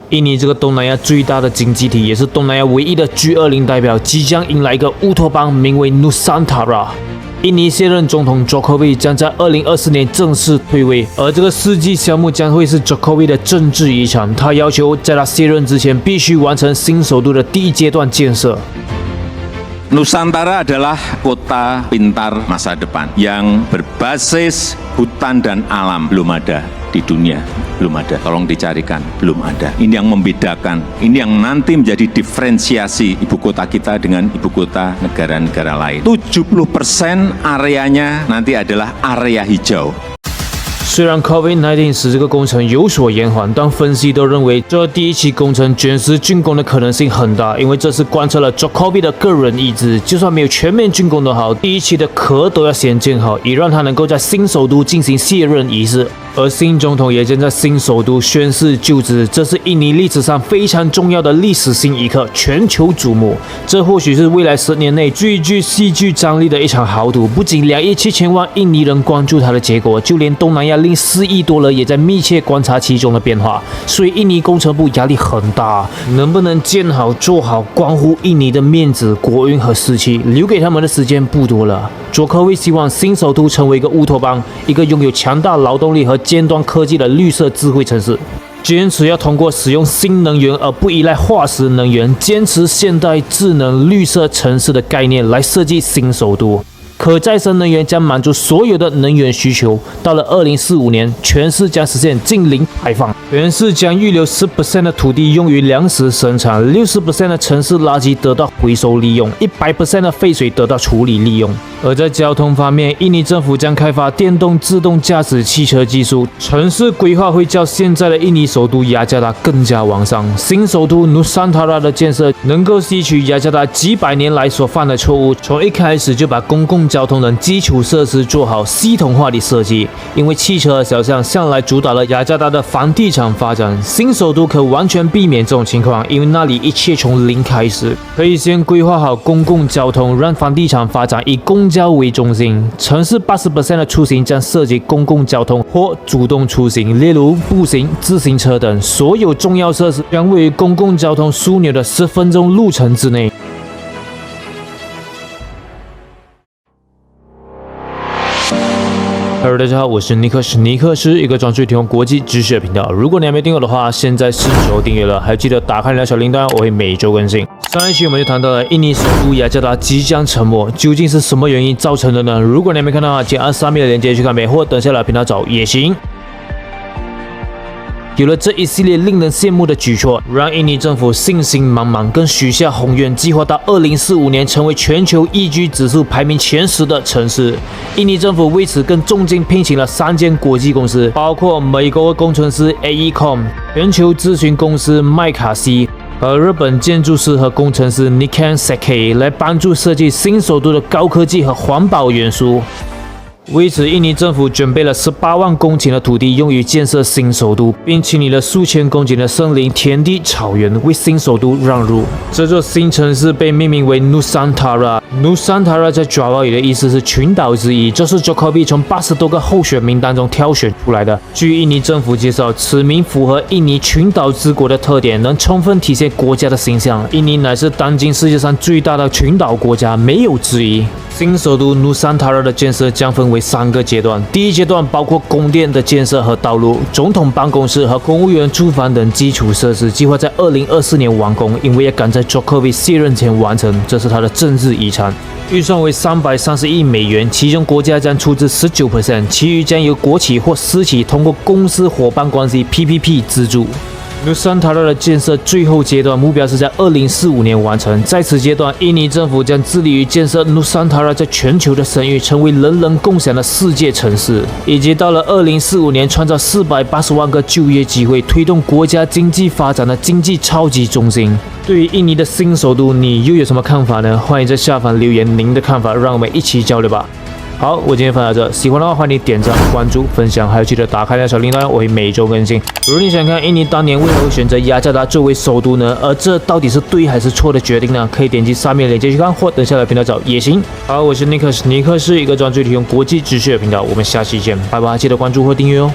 印尼这个东南亚最大的经济体，也是东南亚唯一的 G20 代表，即将迎来一个乌托邦，名为 Nusantara。印尼现任总统 Jokowi 将在2024年正式退位，而这个世纪项目将会是 Jokowi 的政治遗产。他要求在他卸任之前，必须完成新首都的第一阶段建设。 Nusantara adalah kota pintar masa depan yang berbasis hutan dan alam. Belum ada di dunia, belum ada. Tolong dicarikan, belum ada. Ini yang membedakan, ini yang nanti menjadi diferensiasi ibu kota kita dengan ibu kota negara-negara lain. 70% areanya nanti adalah area hijau. 虽然 COVID-19 使这个工程有所延缓，但分析都认为这第一期工程卷石竣工的可能性很大，因为这是贯彻了 Jokowi 的个人意志，就算没有全面竣工都好，第一期的壳都要先建好，以让他能够在新首都进行卸任仪式。 而新总统也将在新首都宣誓就职，这是印尼历史上非常重要的历史性一刻，全球瞩目。这或许是未来10年内最具戏剧张力的一场豪赌。不仅2亿7千万印尼人关注它的结果，就连东南亚另4亿多人也在密切观察其中的变化。所以印尼工程部压力很大，能不能建好做好，关乎印尼的面子、国运和士气。留给他们的时间不多了。Jokowi 希望新首都成为一个乌托邦，一个拥有强大劳动力和 尖端科技的绿色智慧城市，坚持要通过使用新能源而不依赖化石能源，坚持现代智能绿色城市的概念来设计新首都。可再生能源将满足所有的能源需求。到了2045年，全市将实现净零排放。全市将预留10% 的土地用于粮食生产，60% 的城市垃圾得到回收利用，100% 的废水得到处理利用。 而在交通方面，印尼政府将开发电动自动驾驶汽车技术，城市规划会较现在的印尼首都雅加达更加完善。新首都 Nusantara 的建设能够吸取雅加达几百年来所犯的错误，从一开始就把公共交通等基础设施做好系统化的设计。因为汽车小巷向来主导了雅加达的房地产发展，新首都可完全避免这种情况，因为那里一切从零开始，可以先规划好公共交通，让房地产发展以公交为中心，城市80% 的出行将涉及公共交通或主动出行，例如步行、自行车等。所有重要设施将位于公共交通枢纽的10分钟路程之内。 Hello， 大家好，我是尼克斯，尼克是一个专注提供国际知识的频道。如果你还没订阅的话，现在是时候订阅了，还记得打开你的小铃铛，我会每周更新。上一期我们就谈到了印尼首都雅加达即将沉没，究竟是什么原因造成的呢？如果你还没看到的话，请按上面的链接去看呗，或等下来频道找也行。 有了这一系列令人羡慕的举措，让印尼政府信心满满，更许下宏愿，计划到2045年成为全球宜居指数排名前10的城市。印尼政府为此更重金聘请了3间国际公司，包括美国工程师 AECOM、全球咨询公司麦卡锡和日本建筑师和工程师 Nikan Sekkei 来帮助设计新首都的高科技和环保元素。 为此，印尼政府准备了18万公顷的土地用于建设新首都，并清理了数千公顷的森林、田地、草原，为新首都让路。这座新城市被命名为 Nusantara。Nusantara 在爪哇语的意思是群岛之一，这是 Jokowi 从80多个候选名单中挑选出来的。据印尼政府介绍，此名符合印尼群岛之国的特点，能充分体现国家的形象。印尼乃是当今世界上最大的群岛国家，没有之一。 新首都 Nusantara 的建设将分为3个阶段。第一阶段包括宫殿的建设和道路、总统办公室和公务员住房等基础设施，计划在2024年完工，因为要赶在 Jokowi 卸任前完成，这是他的政治遗产。预算为330亿美元，其中国家将出资19%，其余将由国企或私企通过公司伙伴关系 PPP 资助。 Nusantara 的建设最后阶段目标是在2045年完成。在此阶段，印尼政府将致力于建设 Nusantara 在全球的声誉，成为人人共享的世界城市，以及到了2045年创造480万个就业机会，推动国家经济发展的经济超级中心。对于印尼的新首都，你又有什么看法呢？欢迎在下方留言您的看法，让我们一起交流吧。 好，我今天分享到这，喜欢的话欢迎点赞、关注、分享，还有记得打开那小铃铛，我会每周更新。如果你想看印尼当年为何会选择雅加达作为首都呢？而这到底是对还是错的决定呢？可以点击上面的链接去看，或等下来频道找也行。好，我是尼克斯，尼克是一个专注提供国际知识的频道，我们下期见，拜拜，记得关注或订阅哦。